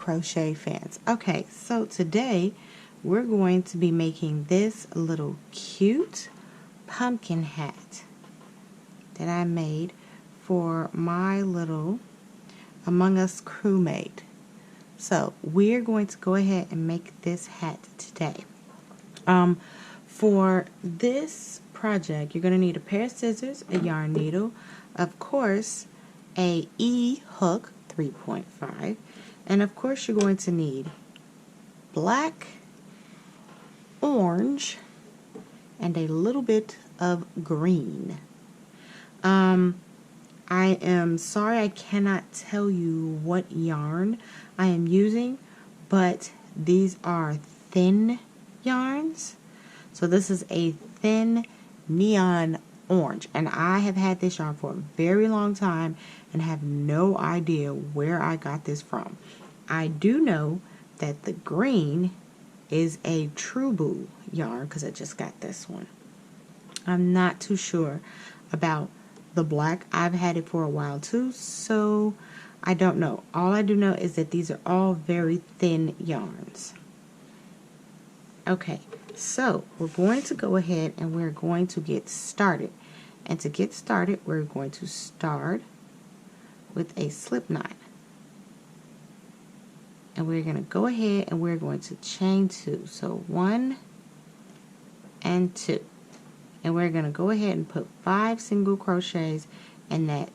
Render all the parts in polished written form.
crochet fans. Okay, so today we're going to be making this little cute pumpkin hat that I made for my little Among Us crewmate. So we're going to go ahead and make this hat today. For this project, you're going to need a pair of scissors, a yarn needle, of course, a E-hook 3.5, and of course you're going to need black, orange, and a little bit of green. I am sorry I cannot tell you what yarn I am using, but these are thin yarns. So this is a thin neon orange, and I have had this yarn for a very long time and have no idea where I got this from. I do know that the green is a True Blue yarn because I just got this one. I'm not too sure about the black. I've had it for a while too, so I don't know. All I do know is that these are all very thin yarns. Okay, so we're going to go ahead and we're going to get started. And to get started, we're going to start with a slip knot. And we're going to go ahead and we're going to chain 2. So 1 and 2. And we're going to go ahead and put 5 single crochets in that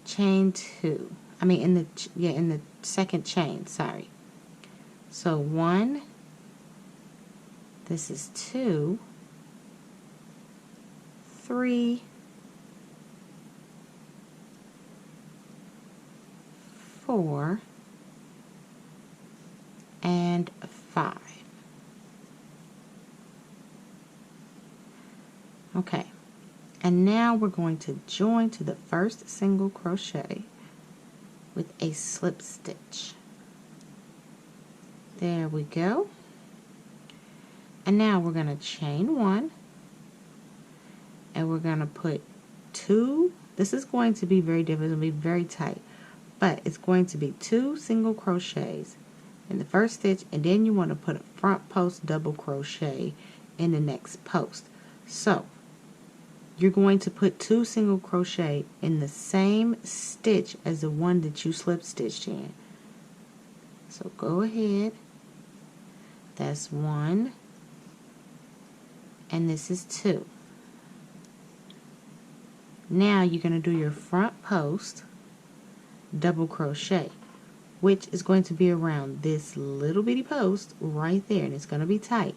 chain 2. I mean in the second chain, sorry. So 1, this is 2, 3, 4, and 5. Okay, and now we're going to join to the first single crochet with a slip stitch. There we go. And now we're going to chain 1, and we're going to put 2. This is going to be very difficult, it's going to be very tight, but it's going to be 2 single crochets in the first stitch, and then you want to put a front post double crochet in the next post. So you're going to put 2 single crochet in the same stitch as the one that you slip stitched in. So go ahead, that's 1, and this is 2. Now you're going to do your front post double crochet, which is going to be around this little bitty post right there, and it's going to be tight.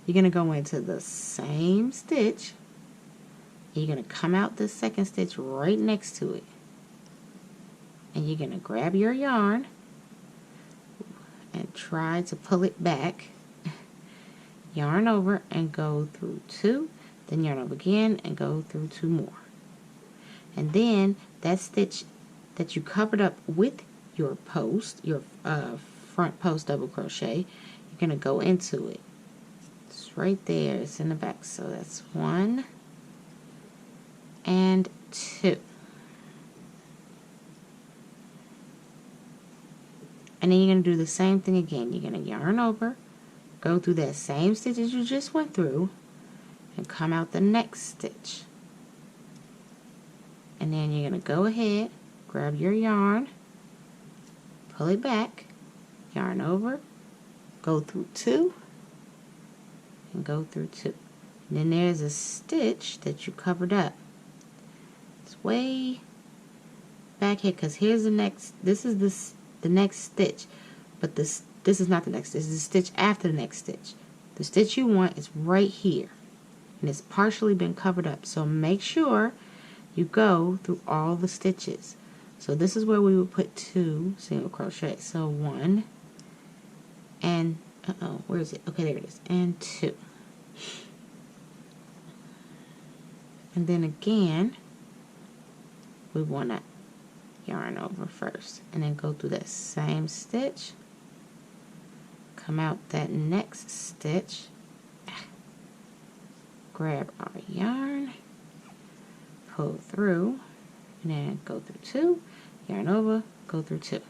You're going to go into the same stitch, and you're going to come out the second stitch right next to it, and you're going to grab your yarn and try to pull it back, yarn over and go through 2, then yarn over again and go through 2 more. And then that stitch that you covered up with your post, your front post double crochet, you're going to go into it. It's right there, it's in the back. So that's 1 and 2. And then you're going to do the same thing again. You're going to yarn over, go through that same stitch as you just went through, and come out the next stitch. And then you're going to go ahead, grab your yarn, pull it back, yarn over, go through 2, and go through 2. And then there's a stitch that you covered up. It's way back here, because here's the next, this is the next stitch, but this is not the next stitch, this is the stitch after the next stitch. The stitch you want is right here, and it's partially been covered up, so make sure you go through all the stitches. So this is where we would put 2 single crochet. So 1 and where is it? Okay, there it is. And 2. And then again, we want to yarn over first, and then go through that same stitch, come out that next stitch, grab our yarn, pull through, and then go through 2, yarn over, go through 2.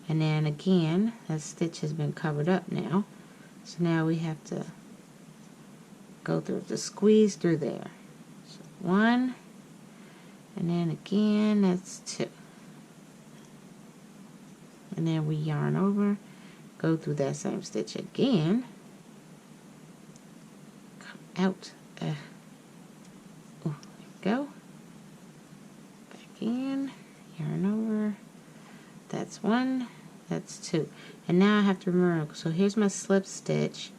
And then again, that stitch has been covered up now. So now we have to go through the squeeze through there. So 1, and then again, that's 2. And then we yarn over, go through that same stitch again. Come out. Oh, there we go. Back in, yarn over. That's 1, that's 2. And now I have to remember, so here's my slip stitch.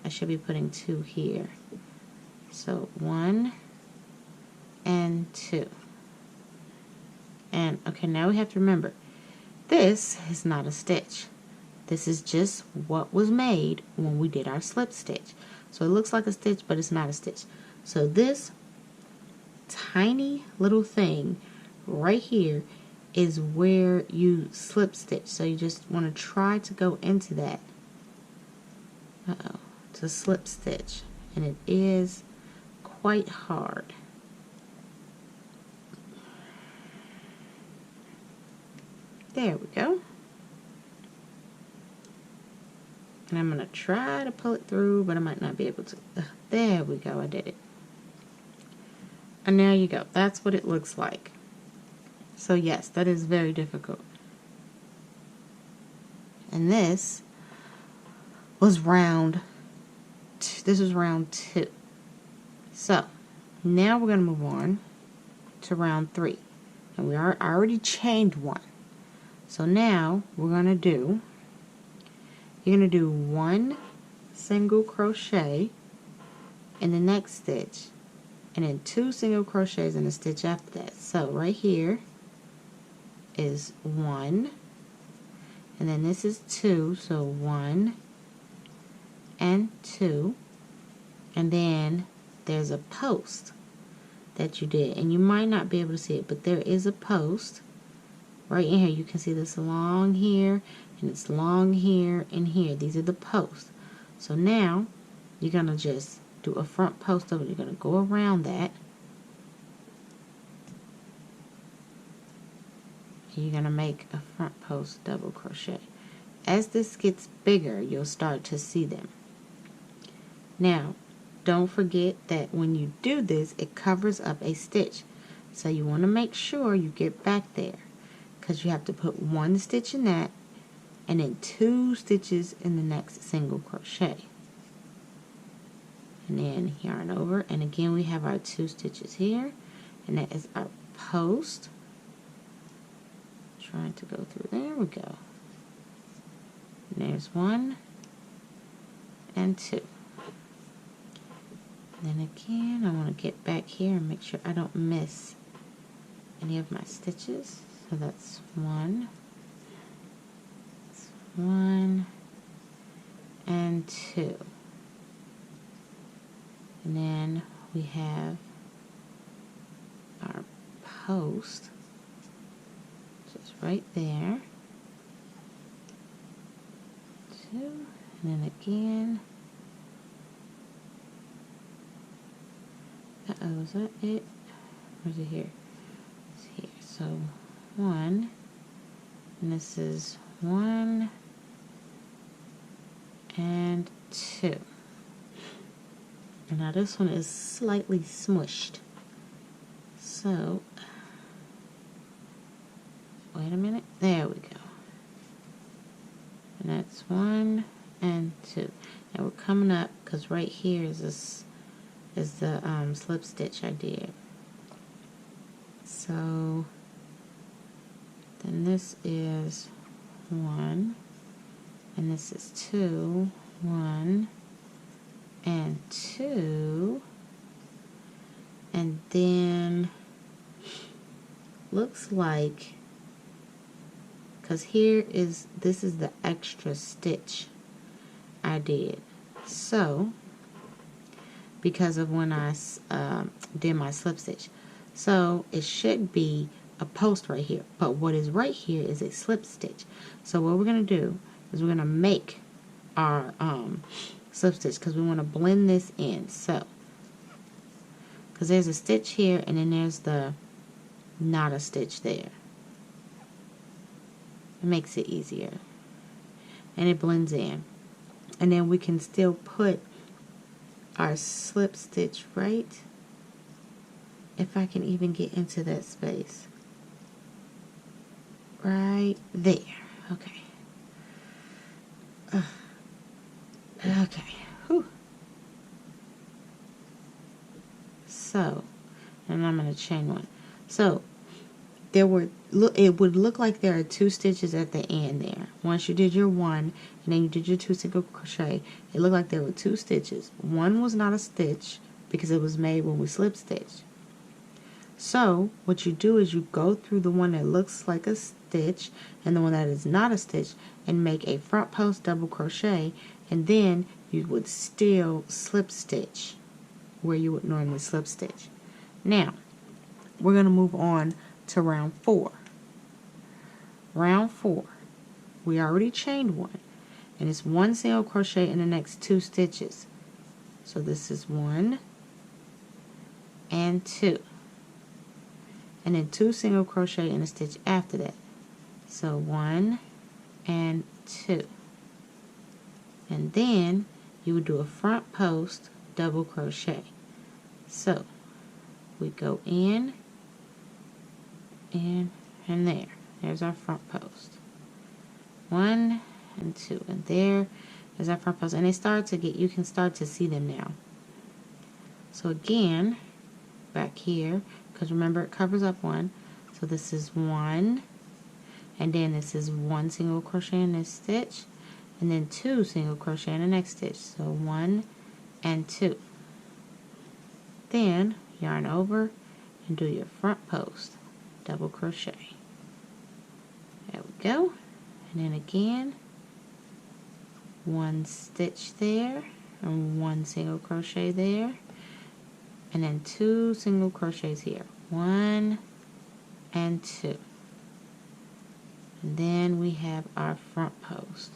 I should be putting 2 here. So 1 and 2. And okay, now we have to remember, this is not a stitch. This is just what was made when we did our slip stitch. So it looks like a stitch, but it's not a stitch. So this tiny little thing right here is where you slip stitch. So you just want to try to go into that to slip stitch, and it is quite hard. There we go. And I'm going to try to pull it through, but I might not be able to. There we go, I did it. And there you go. That's what it looks like. So yes, that is very difficult. And this was round 2. So now we're going to move on to round 3. And we are already chained 1. So now we're going to do, you're going to do 1 single crochet in the next stitch, and then 2 single crochets in the stitch after that. So right here is 1, and then this is 2, so 1 and 2, and then there's a post that you did, and you might not be able to see it, but there is a post right in here. You can see this long here, and it's long here and here. These are the posts. So now you're going to just do a front post over it. You're going to go around that. You're going to make a front post double crochet. As this gets bigger, you'll start to see them. Now, don't forget that when you do this, it covers up a stitch. So you want to make sure you get back there, because you have to put 1 stitch in that, and then 2 stitches in the next single crochet. And then yarn over, and again we have our 2 stitches here, and that is our post. Trying to go through, there we go. And there's 1 and 2. And then again, I want to get back here and make sure I don't miss any of my stitches. So that's 1, that's 1 and 2. And then we have our post, just right there. 2, and then again. Uh-oh, is that it? Or is it here? It's here. So 1, and this is 1 and 2. And now this one is slightly smushed. So, wait a minute. There we go. And that's 1 and 2. And we're coming up, because right here is this is the slip stitch I did. So then this is 1, and this is 2, 1 and 2, and then looks like, because here is, this is the extra stitch I did. So because of when I did my slip stitch. So it should be a post right here, but what is right here is a slip stitch. So what we're going to do is we're going to make our slip stitch, because we want to blend this in. So, because there's a stitch here, and then there's the not a stitch there. makes it easier. And it blends in. And then we can still put our slip stitch right, if I can even get into that space, right there. Okay. Okay. Whew. So, and I'm going to chain one. So it would look like there are 2 stitches at the end there. Once you did your 1 and then you did your 2 single crochet, it looked like there were 2 stitches. One was not a stitch because it was made when we slip stitched. So what you do is you go through the one that looks like a stitch and the one that is not a stitch and make a front post double crochet, and then you would still slip stitch where you would normally slip stitch. Now we're going to move on to round 4. Round 4, we already chained one, and it's 1 single crochet in the next 2 stitches. So this is 1 and 2, and then 2 single crochet in a stitch after that. So 1 and 2, and then you would do a front post double crochet. So we go in and there. There's our front post. 1 and 2, and there is our front post. And they start to get, you can start to see them now. So again, back here, because remember it covers up 1. So this is 1, and then this is 1 single crochet in this stitch, and then 2 single crochet in the next stitch. So 1 and 2. Then yarn over and do your front post double crochet. There we go. And then again, 1 stitch there and 1 single crochet there, and then 2 single crochets here. 1 and 2. And then we have our front post.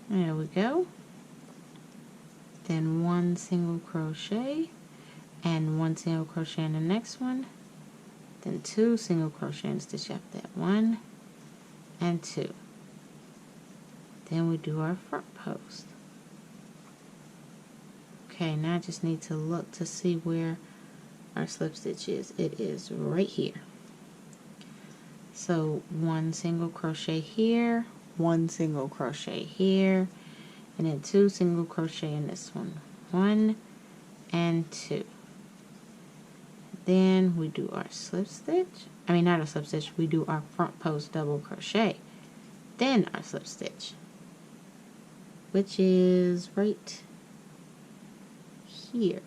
There we go. Then 1 single crochet and 1 single crochet in the next one, then 2 single crochet and stitch after that. 1 and 2. Then we do our front post. Okay, now I just need to look to see where our slip stitch is. It is right here. So 1 single crochet here, 1 single crochet here, and then 2 single crochet in this one. 1 and 2. Then we do our slip stitch. I mean, not a slip stitch. We do our front post double crochet. Then our slip stitch, which is right here.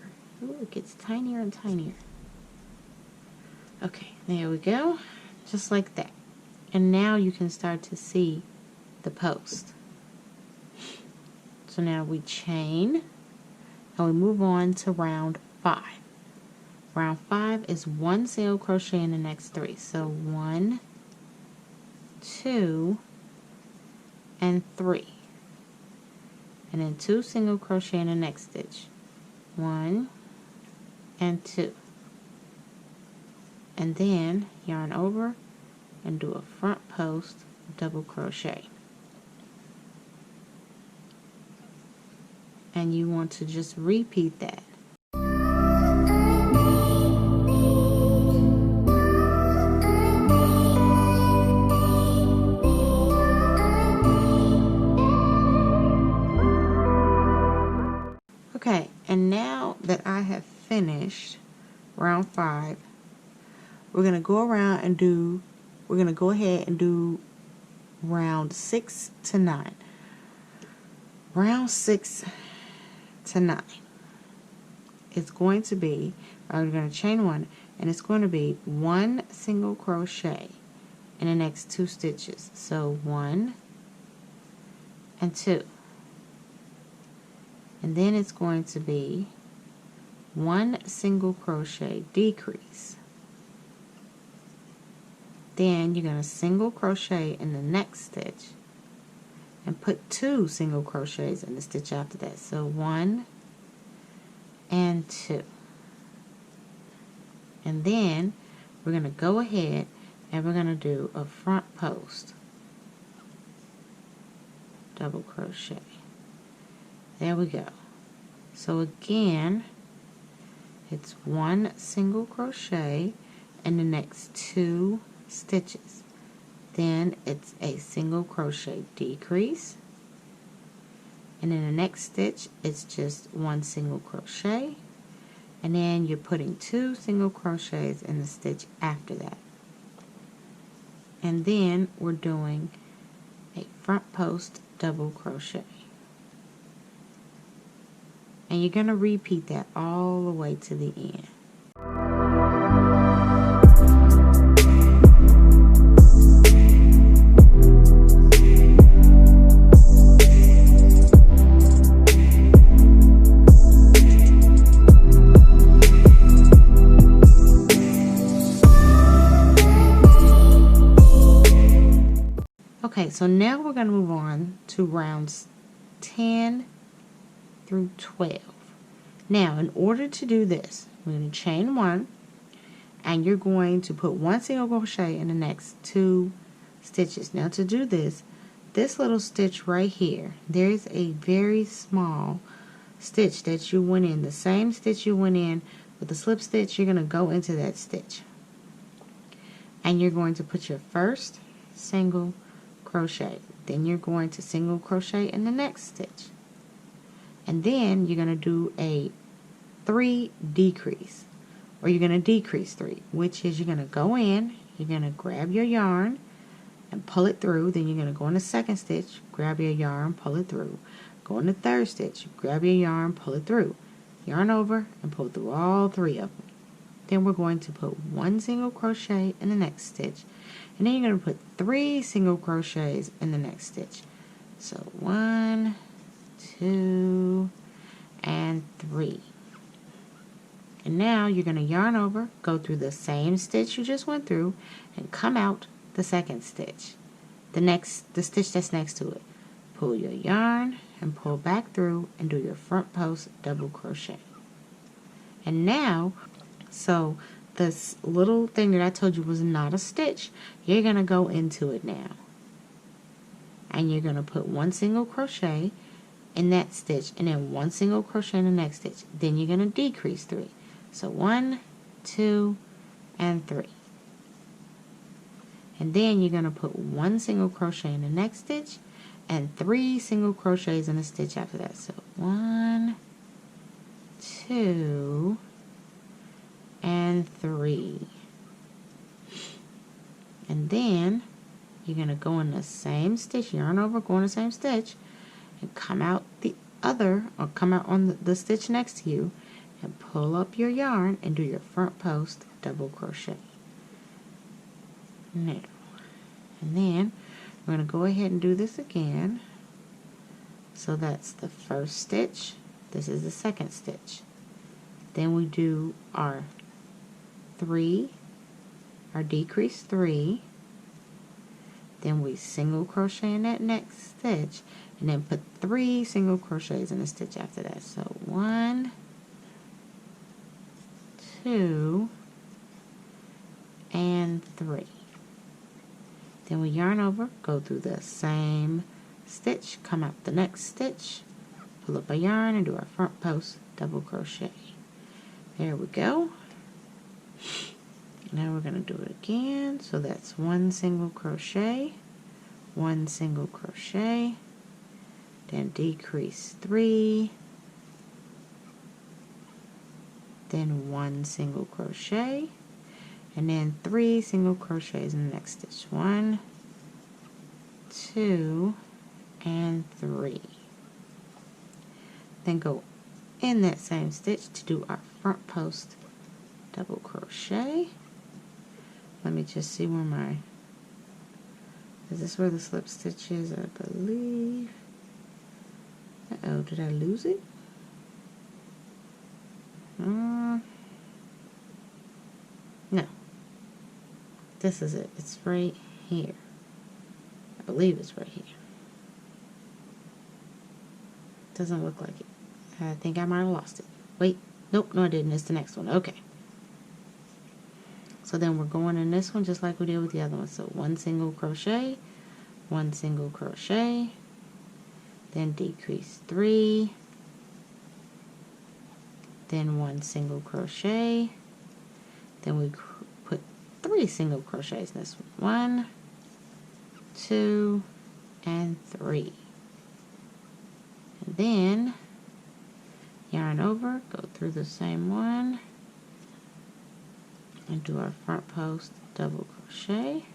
Ooh, it gets tinier and tinier. Okay, there we go. Just like that. And now you can start to see the post. So now we chain and we move on to round 5. Round 5 is 1 single crochet in the next 3. So 1, 2, and 3. And then 2 single crochet in the next stitch. 1 and 2. And then yarn over and do a front post double crochet. And you want to just repeat that. Okay, and now that I have finished round 5, we're going to go around and we're going to go ahead and do round 6 to 9. Round 6 to 9 is going to be, I'm going to chain 1, and it's going to be 1 single crochet in the next 2 stitches. So 1 and 2. And then it's going to be 1 single crochet decrease. Then you're going to single crochet in the next stitch and put 2 single crochets in the stitch after that. So 1 and 2. And then we're going to go ahead and we're going to do a front post double crochet. There we go. So again, it's one single crochet in the next 2 stitches. Then it's a single crochet decrease, and in the next stitch it's just one single crochet, and then you're putting 2 single crochets in the stitch after that. And then we're doing a front post double crochet. And you're going to repeat that all the way to the end. Okay, so now we're going to move on to rounds 10 through 12. Now, in order to do this, we're going to chain 1, and you're going to put 1 single crochet in the next 2 stitches. Now, to do this little stitch right here, there's a very small stitch that you went in, the same stitch you went in with the slip stitch. You're going to go into that stitch, and you're going to put your first single crochet. Then you're going to single crochet in the next stitch, and then you're going to do a 3 decrease, or you're going to decrease 3, which is you're going to go in, you're going to grab your yarn and pull it through. Then you're going to go in the second stitch, grab your yarn, pull it through. Go in the third stitch, grab your yarn, pull it through. Yarn over and pull through all 3 of them. Then we're going to put 1 single crochet in the next stitch, and then you're going to put 3 single crochets in the next stitch. So 1, 2, and 3. And now you're going to yarn over, go through the same stitch you just went through, and come out the second stitch, the stitch that's next to it. Pull your yarn and pull back through and do your front post double crochet. And now, so this little thing that I told you was not a stitch, you're going to go into it now, and you're going to put 1 single crochet in that stitch, and then 1 single crochet in the next stitch. Then you're going to decrease 3. So 1, 2, and 3. And then you're going to put 1 single crochet in the next stitch and 3 single crochets in the stitch after that. So 1, 2, and 3. And then you're going to go in the same stitch, yarn over, go in the same stitch, and come out the other, or come out on the stitch next to you, and pull up your yarn and do your front post double crochet. Now, and then we're going to go ahead and do this again. So that's the first stitch, this is the second stitch. Then we do our 3, our decrease 3, then we single crochet in that next stitch, and then put 3 single crochets in the stitch after that. So 1, 2, and 3. Then we yarn over, go through the same stitch, come out the next stitch, pull up a yarn, and do our front post double crochet. There we go. Now we're going to do it again. So that's 1 single crochet, 1 single crochet, then decrease 3, then 1 single crochet, and then 3 single crochets in the next stitch. 1, 2, and 3. Then go in that same stitch to do our front post double crochet. Let me just see where my, is this where the slip stitch is? I believe. Uh-oh, did I lose it? No. This is it. It's right here. I believe it's right here. Doesn't look like it. I think I might have lost it. Wait. Nope, no I didn't. It's the next one. Okay. So So then we're going in this one just like we did with the other one. So 1 single crochet, 1 single crochet, then decrease 3, then 1 single crochet, then we put 3 single crochets in this one. 1, 2, and 3. And then yarn over, go through the same one, and do our front post double crochet.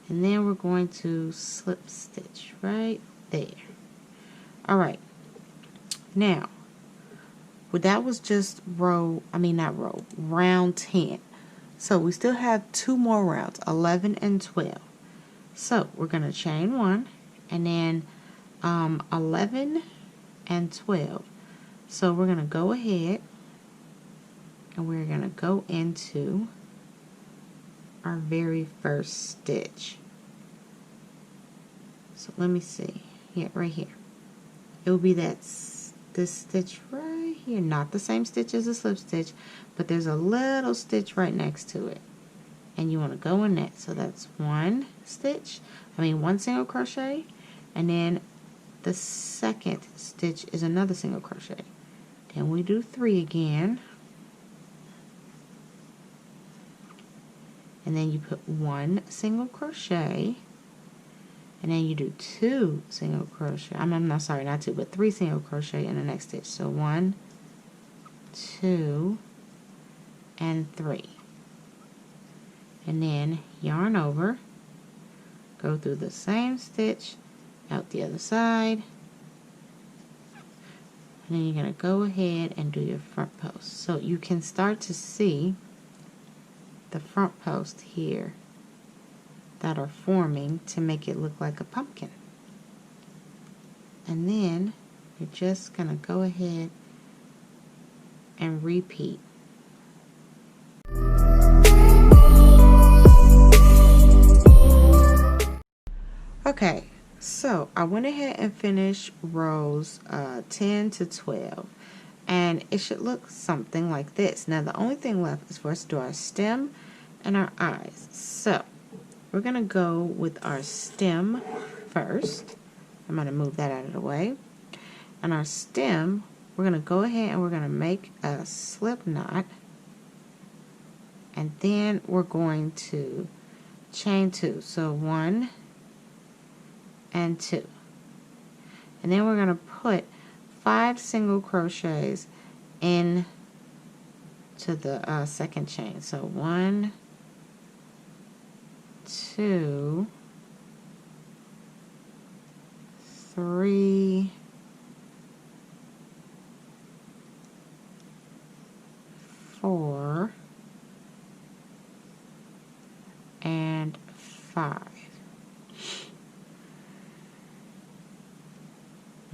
And then we're going to slip stitch right there. Alright, now, well, that was just round 10. So we still have 2 more rounds, 11 and 12. So we're going to chain 1, and then 11 and 12. So we're going to go ahead and we're going to go into our very first stitch. So let me see. Yeah, right here. It will be this stitch right here. Not the same stitch as the slip stitch, but there's a little stitch right next to it. And you want to go in that. So that's 1 single crochet, and then the second stitch is another single crochet. Then we do 3 again, and then you put 1 single crochet, and then you do 2 single crochet. I'm not sorry, not 2, but 3 single crochet in the next stitch. So 1, 2, and 3. And then yarn over, go through the same stitch out the other side, and then you're going to go ahead and do your front post. So you can start to see the front post here that are forming to make it look like a pumpkin. And then you're just going to go ahead and repeat. Okay, so I went ahead and finished rows 10 to 12, and it should look something like this. Now the only thing left is for us to do our stem and our eyes. So we're going to go with our stem first. I'm going to move that out of the way. And our stem, we're going to go ahead and we're going to make a slip knot, and then we're going to chain 2. So 1 and 2, and then we're going to put 5 single crochets in to the second chain. So 1, 2, 3, 4, and 5.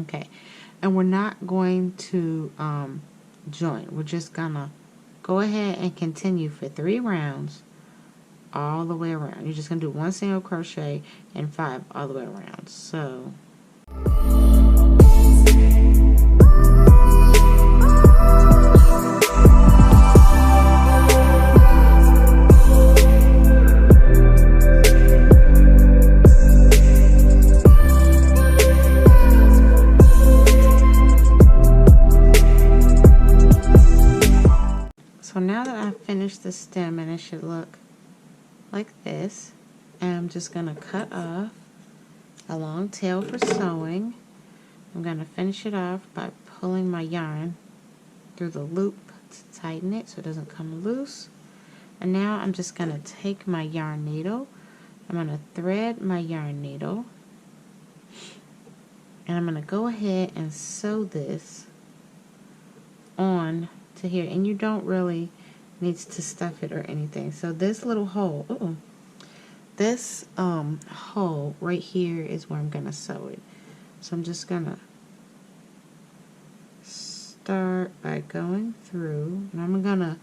Okay, and we're not going to join. We're just gonna go ahead and continue for 3 rounds all the way around. You're just gonna do 1 single crochet and 5 all the way around. So now that I've finished the stem, and it should look like this, and I'm just going to cut off a long tail for sewing. I'm going to finish it off by pulling my yarn through the loop to tighten it so it doesn't come loose. And now I'm just going to take my yarn needle, I'm going to thread my yarn needle, and I'm going to go ahead and sew this on to here. And you don't really need to stuff it or anything. So this little hole, this hole right here is where I'm going to sew it. So I'm just going to start by going through, and I'm going to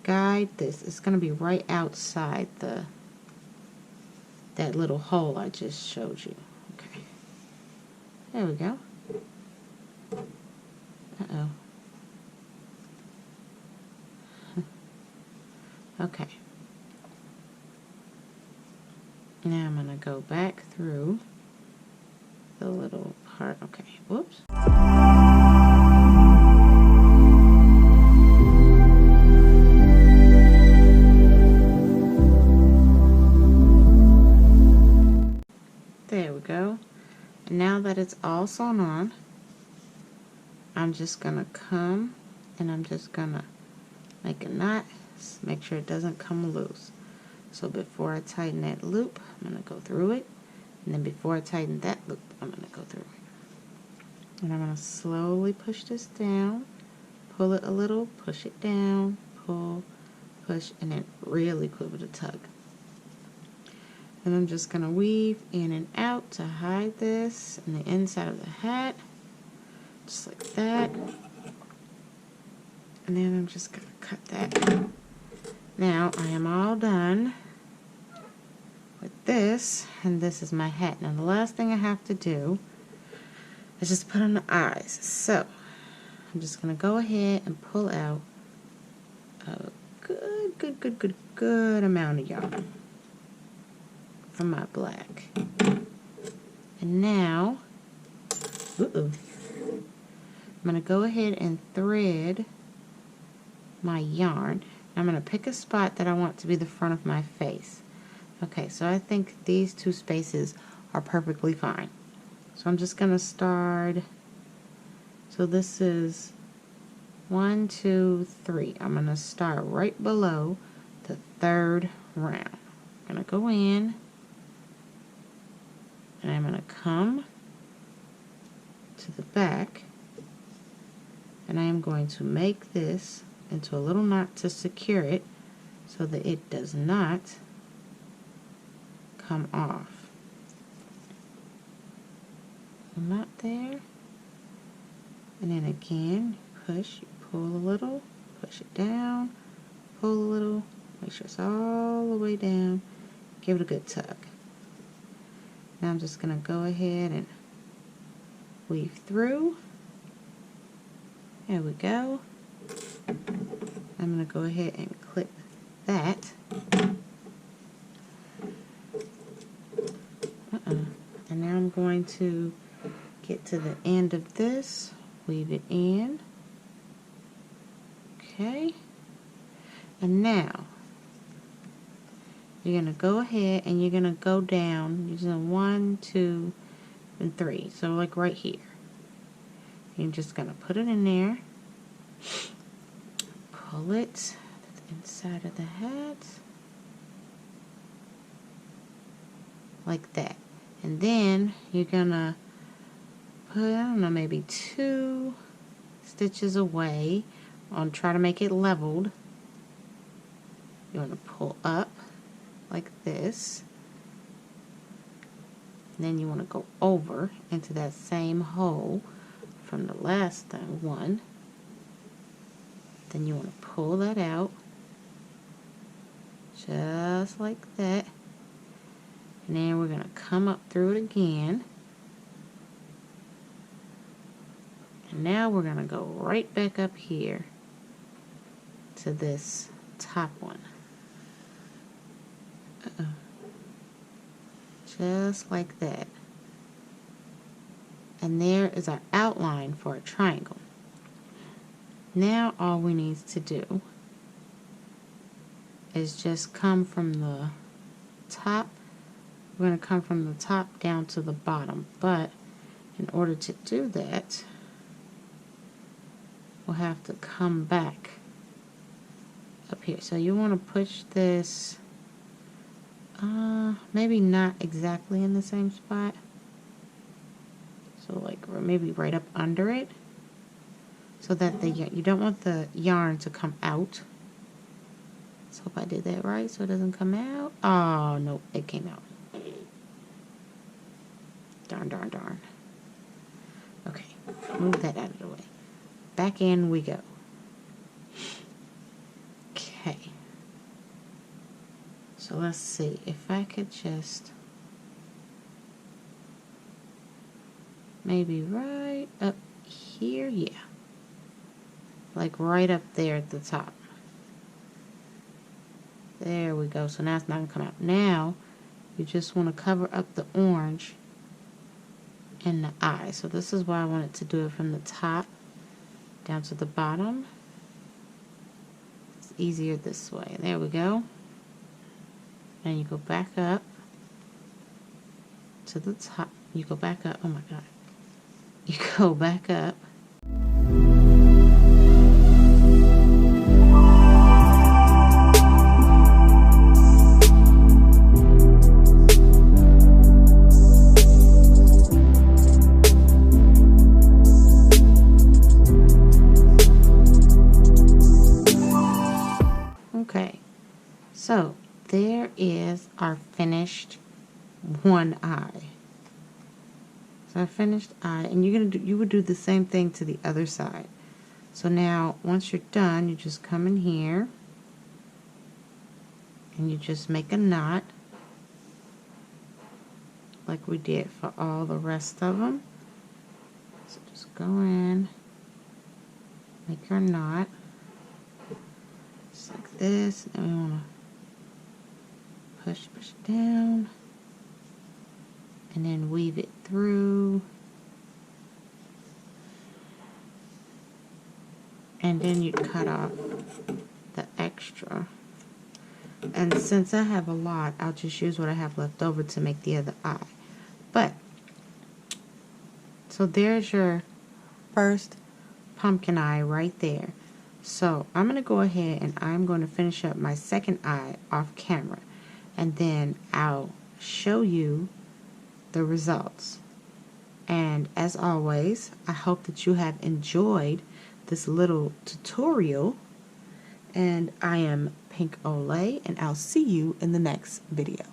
guide this. It's going to be right outside that little hole I just showed you. Okay, there we go. Okay, go back through the little part. Okay, whoops. There we go. And now that it's all sewn on, I'm just gonna come and I'm just gonna make a knot, make sure it doesn't come loose. So before I tighten that loop, I'm gonna go through it, and then before I tighten that loop, I'm gonna go through it. And I'm gonna slowly push this down, pull it a little, push it down, pull, push, and then really give it a tug. And I'm just gonna weave in and out to hide this in the inside of the hat, just like that. And then I'm just gonna cut that. Now I am all done with this, and this is my hat. Now the last thing I have to do is just put on the eyes. So I'm just gonna go ahead and pull out a good amount of yarn from my black. And now, I'm gonna go ahead and thread my yarn. I'm gonna pick a spot that I want to be the front of my face. Okay, so I think these two spaces are perfectly fine. So I'm just gonna start, so this is 1, 2, 3. I'm gonna start right below the third round. I'm gonna go in, and I'm gonna come to the back, and I am going to make this into a little knot to secure it so that it does not come off. A knot there, and then again push, pull a little, push it down, pull a little, make sure it's all the way down, give it a good tug. Now I'm just gonna go ahead and weave through. There we go. I'm gonna go ahead and clip that. And now I'm going to get to the end of this, weave it in. Okay. And now you're gonna go ahead and you're gonna go down using 1, 2, and 3. So like right here. You're just gonna put it in there, pull it to the inside of the hat, like that. And then you're gonna put, I don't know, maybe 2 stitches away on, try to make it leveled. You want to pull up like this. And then you want to go over into that same hole from the last one. Then you want to pull that out just like that. And then we're going to come up through it again. And now we're going to go right back up here to this top one. Just like that. And there is our outline for a triangle. Now all we need to do is just come from the top. We're going to come from the top down to the bottom, but in order to do that, we'll have to come back up here. So you want to push this, maybe not exactly in the same spot. So like maybe right up under it, so that you don't want the yarn to come out. Let's hope I did that right so it doesn't come out. Oh, no, it came out. Darn. Okay, move that out of the way. Back in we go. Okay. So let's see if I could just maybe right up here, yeah. Like right up there at the top. There we go. So now it's not going to come out. Now you just want to cover up the orange in the eye. So this is why I wanted to do it from the top down to the bottom. It's easier this way. There we go. And you go back up to the top. You go back up. Oh my God. You go back up. Okay, so there is our finished one eye. So our finished eye, and you would do the same thing to the other side. So now once you're done, you just come in here and you just make a knot like we did for all the rest of them. So just go in, make your knot. Like this, and we want to push down, and then weave it through, and then you cut off the extra. And since I have a lot, I'll just use what I have left over to make the other eye. But so there's your first pumpkin eye right there. So I'm going to go ahead and I'm going to finish up my second eye off camera, and then I'll show you the results. And as always, I hope that you have enjoyed this little tutorial, and I am Pink Olay, and I'll see you in the next video.